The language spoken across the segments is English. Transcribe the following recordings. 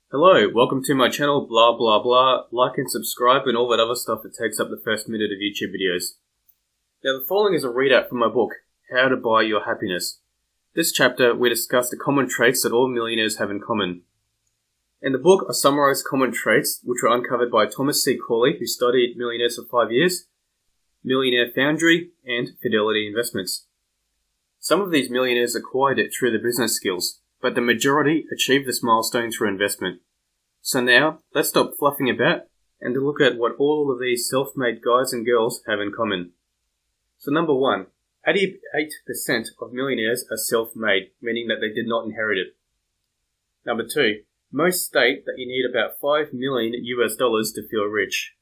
Hello, welcome to my channel, blah blah blah, like and subscribe and all that other stuff that takes up the first minute of YouTube videos. Now the following is a readout from my book, How to Buy Your Happiness. This chapter we discuss the common traits that all millionaires have in common. In the book I summarise common traits which were uncovered by Thomas C. Corley, who studied millionaires for 5 years, Millionaire Foundry and Fidelity Investments. Some of these millionaires acquired it through their business skills, but the majority achieved this milestone through investment. So now, let's stop fluffing about and look at what all of these self-made guys and girls have in common. So number 1, 88% of millionaires are self-made, meaning that they did not inherit it. Number 2, most state that you need about $5 million to feel rich.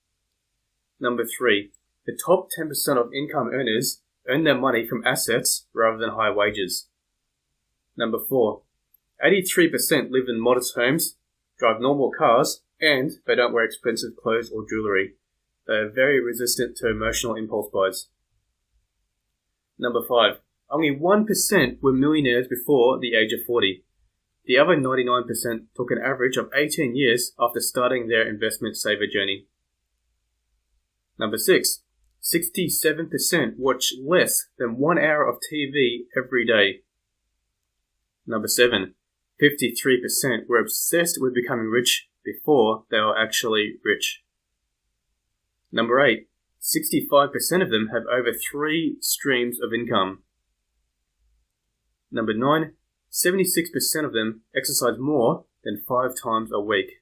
Number 3, the top 10% of income earners earn their money from assets rather than high wages. Number 4, 83% live in modest homes, drive normal cars, and they don't wear expensive clothes or jewellery. They are very resistant to emotional impulse buys. Number 5, only 1% were millionaires before the age of 40. The other 99% took an average of 18 years after starting their investment saver journey. Number 6, 67% watch less than 1 hour of TV every day. Number 7, 53% were obsessed with becoming rich before they were actually rich. Number 8, 65% of them have over 3 streams of income. Number 9, 76% of them exercise more than 5 times a week.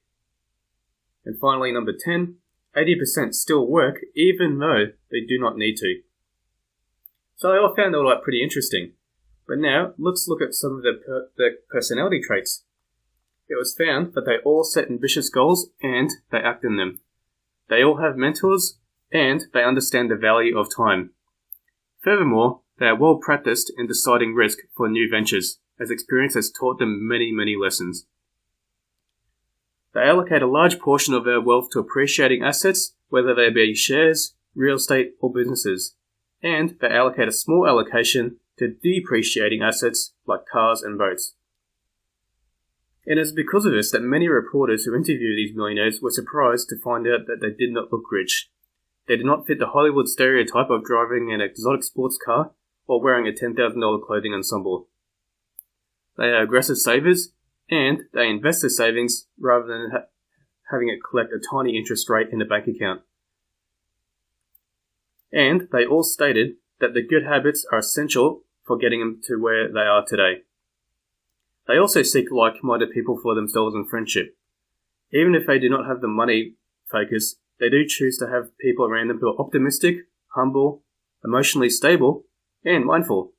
And finally, number 10, 80% still work even though they do not need to. So I found all that pretty interesting. But now, let's look at some of their personality traits. It was found that they all set ambitious goals and they act in them. They all have mentors and they understand the value of time. Furthermore, they are well practiced in deciding risk for new ventures, as experience has taught them many lessons. They allocate a large portion of their wealth to appreciating assets, whether they be shares, real estate, or businesses. And they allocate a small allocation to depreciating assets like cars and boats. And it's because of this that many reporters who interview these millionaires were surprised to find out that they did not look rich. They did not fit the Hollywood stereotype of driving an exotic sports car or wearing a $10,000 clothing ensemble. They are aggressive savers, and they invest their savings rather than having it collect a tiny interest rate in a bank account. And they all stated that the good habits are essential for getting them to where they are today. They also seek like-minded people for themselves in friendship. Even if they do not have the money focus, they do choose to have people around them who are optimistic, humble, emotionally stable, and mindful.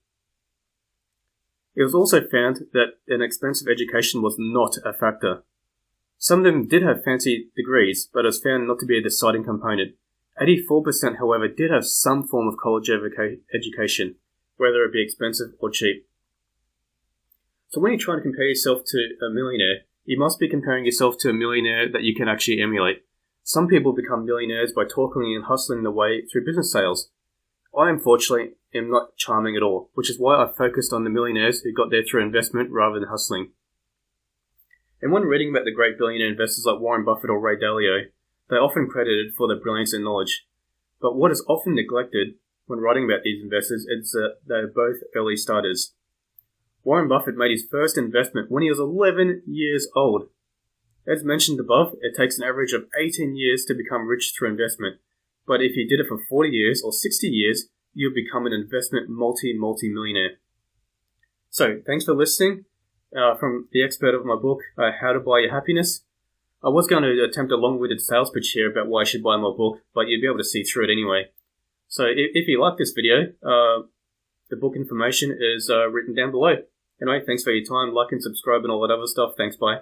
It was also found that an expensive education was not a factor. Some of them did have fancy degrees, but it was found not to be a deciding component. 84%, however, did have some form of college education, whether it be expensive or cheap. So when you're trying to compare yourself to a millionaire, you must be comparing yourself to a millionaire that you can actually emulate. Some people become millionaires by talking and hustling their way through business sales. I, unfortunately, am not charming at all, which is why I focused on the millionaires who got there through investment rather than hustling. And when reading about the great billionaire investors like Warren Buffett or Ray Dalio, they are often credited for their brilliance and knowledge. But what is often neglected when writing about these investors is that they are both early starters. Warren Buffett made his first investment when he was 11 years old. As mentioned above, it takes an average of 18 years to become rich through investment. But if you did it for 40 years or 60 years, you'll become an investment multi-millionaire. So, thanks for listening from the expert of my book, How to Buy Your Happiness. I was going to attempt a long-winded sales pitch here about why I should buy my book, but you'd be able to see through it anyway. So if you like this video, the book information is written down below. Anyway, thanks for your time. Like and subscribe and all that other stuff. Thanks, bye.